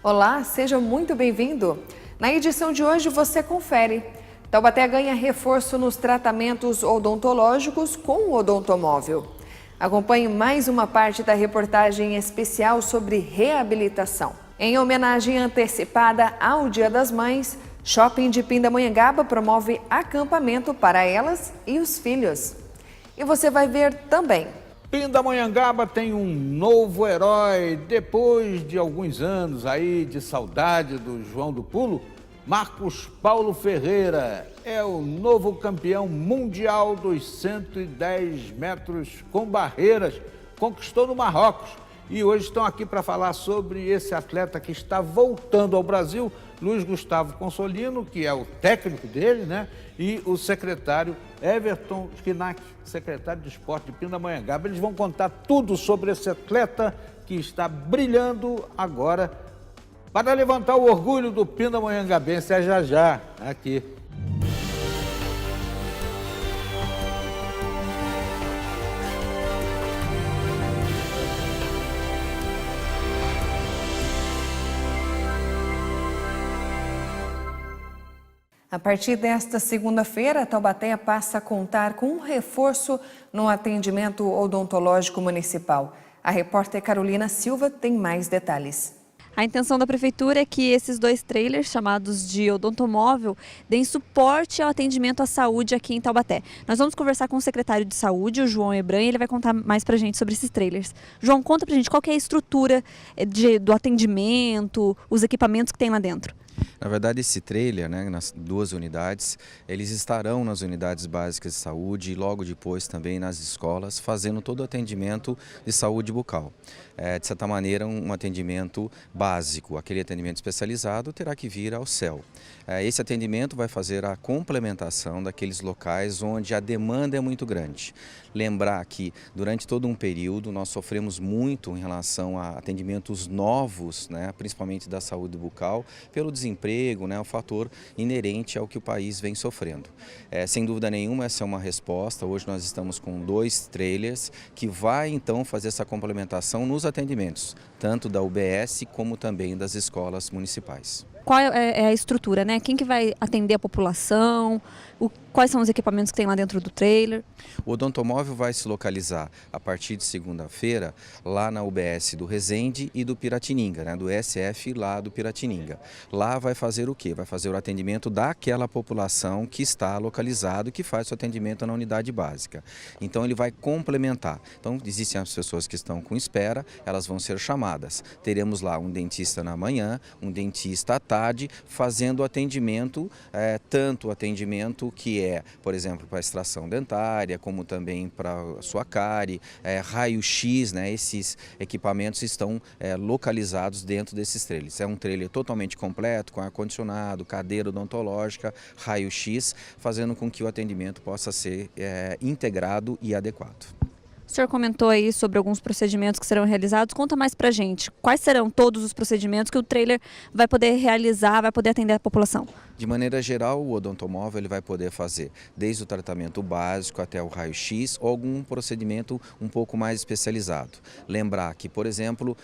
Olá, seja muito bem-vindo. Na edição de hoje você confere. Taubaté ganha reforço nos tratamentos odontológicos com o odontomóvel. Acompanhe mais uma parte da reportagem especial sobre reabilitação. Em homenagem antecipada ao Dia das Mães, Shopping de Pindamonhangaba promove acampamento para elas e os filhos. E você vai ver também. Pindamonhangaba tem um novo herói. Depois de alguns anos aí de saudade do João do Pulo, Marcos Paulo Ferreira é o novo campeão mundial dos 110 metros com barreiras. Conquistou no Marrocos. E hoje estão aqui para falar sobre esse atleta que está voltando ao Brasil, Luiz Gustavo Consolino, que é o técnico dele, né? E o secretário Everton Schinack, secretário de esporte de Pindamonhangaba. Eles vão contar tudo sobre esse atleta que está brilhando agora para levantar o orgulho do pindamonhangabense. É já aqui. A partir desta segunda-feira, Taubaté passa a contar com um reforço no atendimento odontológico municipal. A repórter Carolina Silva tem mais detalhes. A intenção da Prefeitura é que esses dois trailers, chamados de odontomóvel, deem suporte ao atendimento à saúde aqui em Taubaté. Nós vamos conversar com o secretário de Saúde, o João Hebran, e ele vai contar mais pra gente sobre esses trailers. João, conta pra gente qual que é a estrutura do atendimento, os equipamentos que tem lá dentro. Na verdade, esse trailer, né, nas duas unidades, eles estarão nas unidades básicas de saúde e logo depois também nas escolas, fazendo todo o atendimento de saúde bucal. De certa maneira, um atendimento básico, aquele atendimento especializado terá que vir ao CEL. Esse atendimento vai fazer a complementação daqueles locais onde a demanda é muito grande. Lembrar que durante todo um período nós sofremos muito em relação a atendimentos novos, né, principalmente da saúde bucal, pelo desemprego, né, o fator inerente ao que o país vem sofrendo. Sem dúvida nenhuma, essa é uma resposta. Hoje nós estamos com 2 trailers que vai então fazer essa complementação nos atendimentos, tanto da UBS como também das escolas municipais. Qual é a estrutura, né? Quem que vai atender a população? Quais são os equipamentos que tem lá dentro do trailer? O odontomóvel vai se localizar a partir de segunda-feira lá na UBS do Resende e do Piratininga, né? Do SF lá do Piratininga. Lá vai fazer o quê? Vai fazer o atendimento daquela população que está localizado e que faz o atendimento na unidade básica. Então ele vai complementar. Então existem as pessoas que estão com espera, elas vão ser chamadas. Teremos lá um dentista na manhã, um dentista à tarde, fazendo o atendimento, tanto o atendimento que é, por exemplo, para extração dentária, como também para a sua cárie, raio-x, né? Esses equipamentos estão localizados dentro desses trailers. É um trailer totalmente completo, com ar-condicionado, cadeira odontológica, raio-x, fazendo com que o atendimento possa ser integrado e adequado. O senhor comentou aí sobre alguns procedimentos que serão realizados. Conta mais pra gente. Quais serão todos os procedimentos que o trailer vai poder realizar, vai poder atender a população? De maneira geral, o odontomóvel ele vai poder fazer desde o tratamento básico até o raio-x ou algum procedimento um pouco mais especializado. Lembrar que, por exemplo,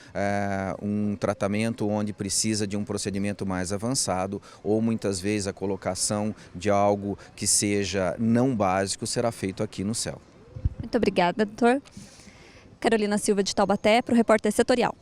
um tratamento onde precisa de um procedimento mais avançado ou muitas vezes a colocação de algo que seja não básico será feito aqui no CEL. Muito obrigada, doutor. Carolina Silva de Taubaté, para o Repórter Setorial.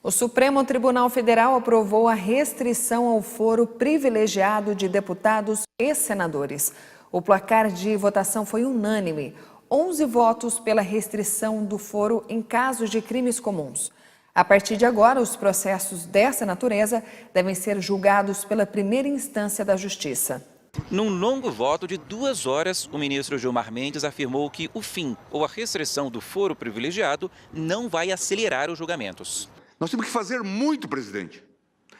O Supremo Tribunal Federal aprovou a restrição ao foro privilegiado de deputados e senadores. O placar de votação foi unânime, 11 votos pela restrição do foro em casos de crimes comuns. A partir de agora, os processos dessa natureza devem ser julgados pela primeira instância da Justiça. Num longo voto de 2 horas, o ministro Gilmar Mendes afirmou que o fim ou a restrição do foro privilegiado não vai acelerar os julgamentos. Nós temos que fazer muito, presidente,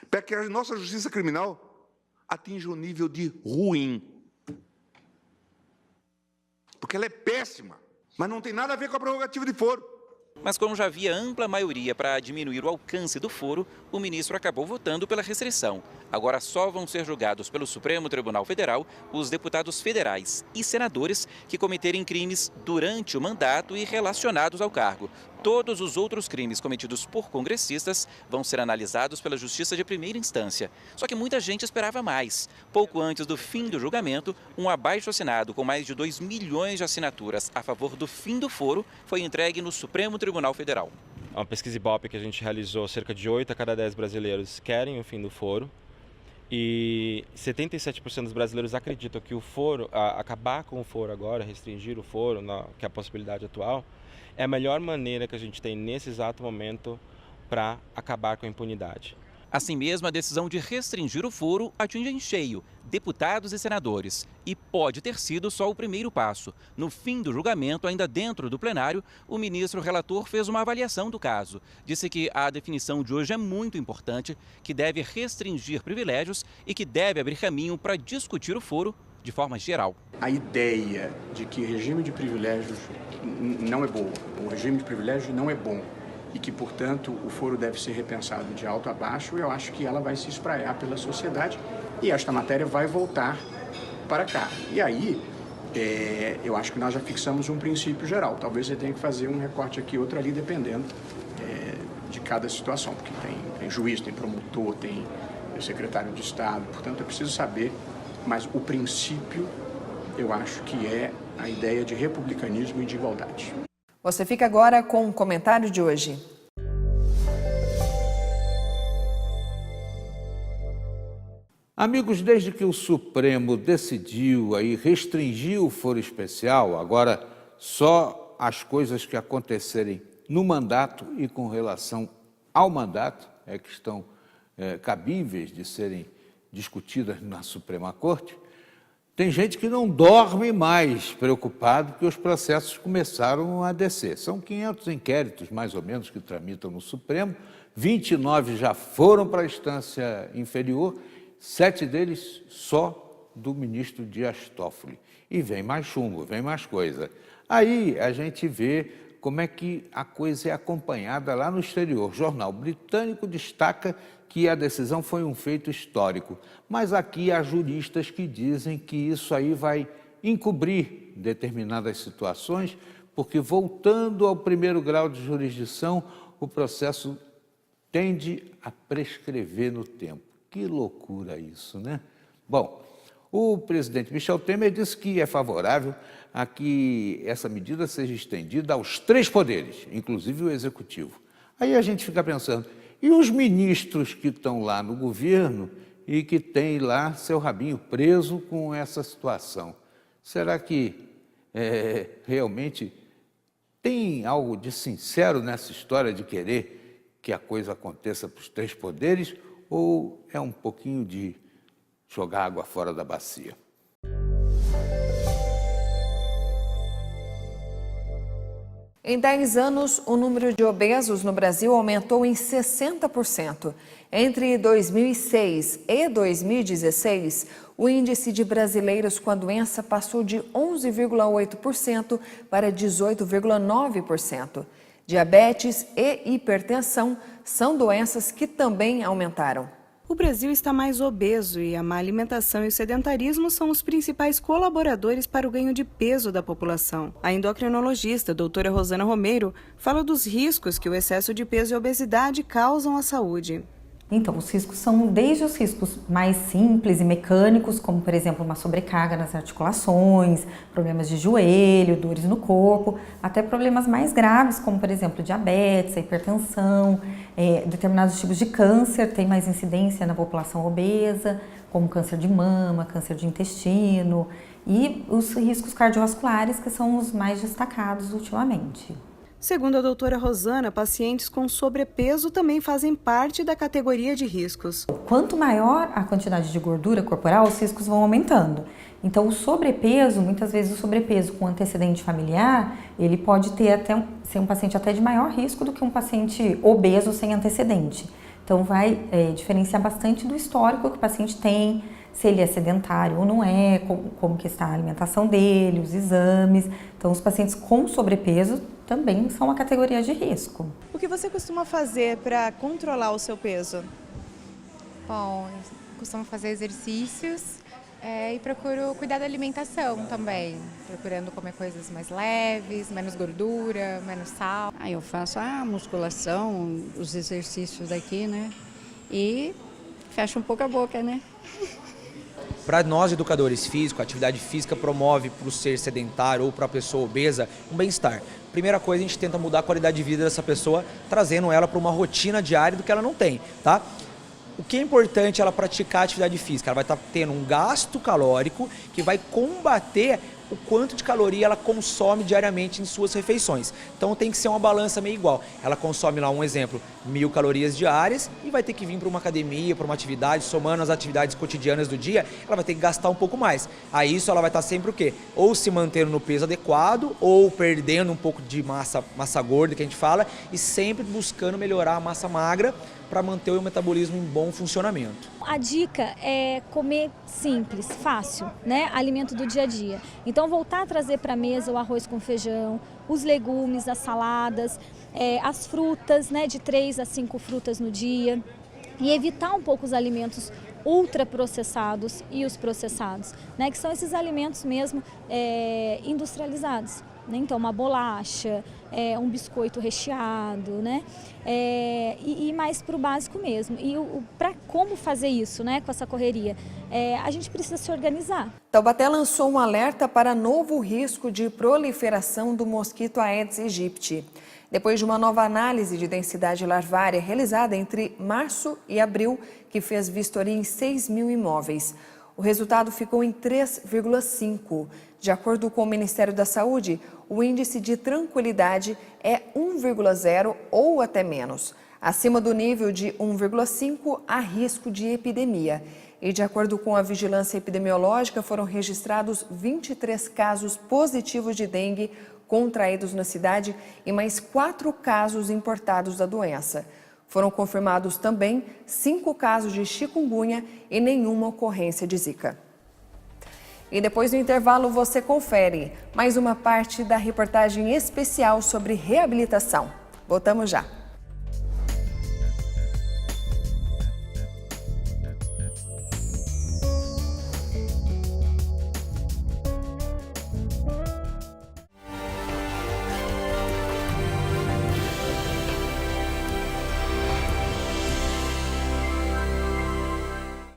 para que a nossa justiça criminal atinja o nível de ruim. Porque ela é péssima, mas não tem nada a ver com a prerrogativa de foro. Mas como já havia ampla maioria para diminuir o alcance do foro, o ministro acabou votando pela restrição. Agora só vão ser julgados pelo Supremo Tribunal Federal os deputados federais e senadores que cometerem crimes durante o mandato e relacionados ao cargo. todos os outros crimes cometidos por congressistas vão ser analisados pela Justiça de Primeira Instância. Só que muita gente esperava mais. Pouco antes do fim do julgamento, um abaixo-assinado com mais de 2 milhões de assinaturas a favor do fim do foro foi entregue no Supremo Tribunal Federal. É uma pesquisa Ibope que a gente realizou, cerca de 8 a cada 10 brasileiros querem o fim do foro. E 77% dos brasileiros acreditam que o foro, acabar com o foro agora, restringir o foro, que é a possibilidade atual, é a melhor maneira que a gente tem nesse exato momento para acabar com a impunidade. Assim mesmo, a decisão de restringir o foro atinge em cheio deputados e senadores. E pode ter sido só o primeiro passo. No fim do julgamento, ainda dentro do plenário, o ministro relator fez uma avaliação do caso. Disse que a definição de hoje é muito importante, que deve restringir privilégios e que deve abrir caminho para discutir o foro de forma geral. A ideia de que regime de privilégios não é boa, o regime de privilégios não é bom, e que, portanto, o foro deve ser repensado de alto a baixo, eu acho que ela vai se espraiar pela sociedade e esta matéria vai voltar para cá. E aí, eu acho que nós já fixamos um princípio geral. Talvez você tenha que fazer um recorte aqui, outro ali, dependendo de cada situação, porque tem juiz, tem promotor, tem secretário de Estado, portanto, é preciso saber, mas o princípio, eu acho que é a ideia de republicanismo e de igualdade. Você fica agora com o comentário de hoje. Amigos, desde que o Supremo decidiu aí restringir o foro especial, agora só as coisas que acontecerem no mandato e com relação ao mandato é que estão cabíveis de serem discutidas na Suprema Corte, tem gente que não dorme mais preocupado que os processos começaram a descer. São 500 inquéritos, mais ou menos, que tramitam no Supremo, 29 já foram para a instância inferior, 7 deles só do ministro Dias Toffoli. E vem mais chumbo, vem mais coisa. Aí a gente vê como é que a coisa é acompanhada lá no exterior. O jornal britânico destaca que a decisão foi um feito histórico, mas aqui há juristas que dizem que isso aí vai encobrir determinadas situações, porque voltando ao primeiro grau de jurisdição, o processo tende a prescrever no tempo. Que loucura isso, né? Bom, o presidente Michel Temer disse que é favorável a que essa medida seja estendida aos 3 poderes, inclusive o executivo. Aí a gente fica pensando, e os ministros que estão lá no governo e que têm lá seu rabinho preso com essa situação? Será que realmente tem algo de sincero nessa história de querer que a coisa aconteça para os 3 poderes ou é um pouquinho de jogar água fora da bacia? Em 10 anos, o número de obesos no Brasil aumentou em 60%. Entre 2006 e 2016, o índice de brasileiros com a doença passou de 11,8% para 18,9%. Diabetes e hipertensão são doenças que também aumentaram. O Brasil está mais obeso e a má alimentação e o sedentarismo são os principais colaboradores para o ganho de peso da população. A endocrinologista doutora Rosana Romero fala dos riscos que o excesso de peso e obesidade causam à saúde. Então, os riscos são desde os riscos mais simples e mecânicos, como, por exemplo, uma sobrecarga nas articulações, problemas de joelho, dores no corpo, até problemas mais graves, como, por exemplo, diabetes, a hipertensão, determinados tipos de câncer têm mais incidência na população obesa, como câncer de mama, câncer de intestino e os riscos cardiovasculares, que são os mais destacados ultimamente. Segundo a doutora Rosana, pacientes com sobrepeso também fazem parte da categoria de riscos. Quanto maior a quantidade de gordura corporal, os riscos vão aumentando. Então, o sobrepeso, muitas vezes o sobrepeso com antecedente familiar, ele pode ter ser um paciente até de maior risco do que um paciente obeso sem antecedente. Então, vai diferenciar bastante do histórico que o paciente tem, se ele é sedentário ou não é, como que está a alimentação dele, os exames. Então, os pacientes com sobrepeso também são uma categoria de risco. O que você costuma fazer para controlar o seu peso? Bom, costumo fazer exercícios e procuro cuidar da alimentação também, procurando comer coisas mais leves, menos gordura, menos sal. Eu faço a musculação, os exercícios daqui, né? E fecho um pouco a boca, né? Para nós, educadores físicos, a atividade física promove para o ser sedentário ou para a pessoa obesa um bem-estar. Primeira coisa, a gente tenta mudar a qualidade de vida dessa pessoa, trazendo ela para uma rotina diária do que ela não tem, tá? O que é importante é ela praticar atividade física? Ela vai estar tendo um gasto calórico que vai combater o quanto de caloria ela consome diariamente em suas refeições. Então tem que ser uma balança meio igual. Ela consome lá, um exemplo, 1000 calorias diárias e vai ter que vir para uma academia, para uma atividade, somando as atividades cotidianas do dia, ela vai ter que gastar um pouco mais. A isso ela vai estar sempre o quê? Ou se mantendo no peso adequado, ou perdendo um pouco de massa gorda, que a gente fala, e sempre buscando melhorar a massa magra para manter o metabolismo em bom funcionamento. A dica é comer simples, fácil, né? Alimento do dia a dia. Então voltar a trazer para a mesa o arroz com feijão, os legumes, as saladas, as frutas, né? De 3 a 5 frutas no dia. E evitar um pouco os alimentos ultraprocessados e os processados, né? Que são esses alimentos mesmo industrializados. Então, uma bolacha, um biscoito recheado, né? E mais para o básico mesmo. E para como fazer isso, né, com essa correria? A gente precisa se organizar. Taubaté lançou um alerta para novo risco de proliferação do mosquito Aedes aegypti. Depois de uma nova análise de densidade larvária realizada entre março e abril, que fez vistoria em 6.000 imóveis. O resultado ficou em 3,5. De acordo com o Ministério da Saúde, o índice de tranquilidade é 1,0 ou até menos. Acima do nível de 1,5 há risco de epidemia. E de acordo com a vigilância epidemiológica, foram registrados 23 casos positivos de dengue contraídos na cidade e mais 4 casos importados da doença. Foram confirmados também 5 casos de chikungunya e nenhuma ocorrência de zika. E depois do intervalo você confere mais uma parte da reportagem especial sobre reabilitação. Voltamos já.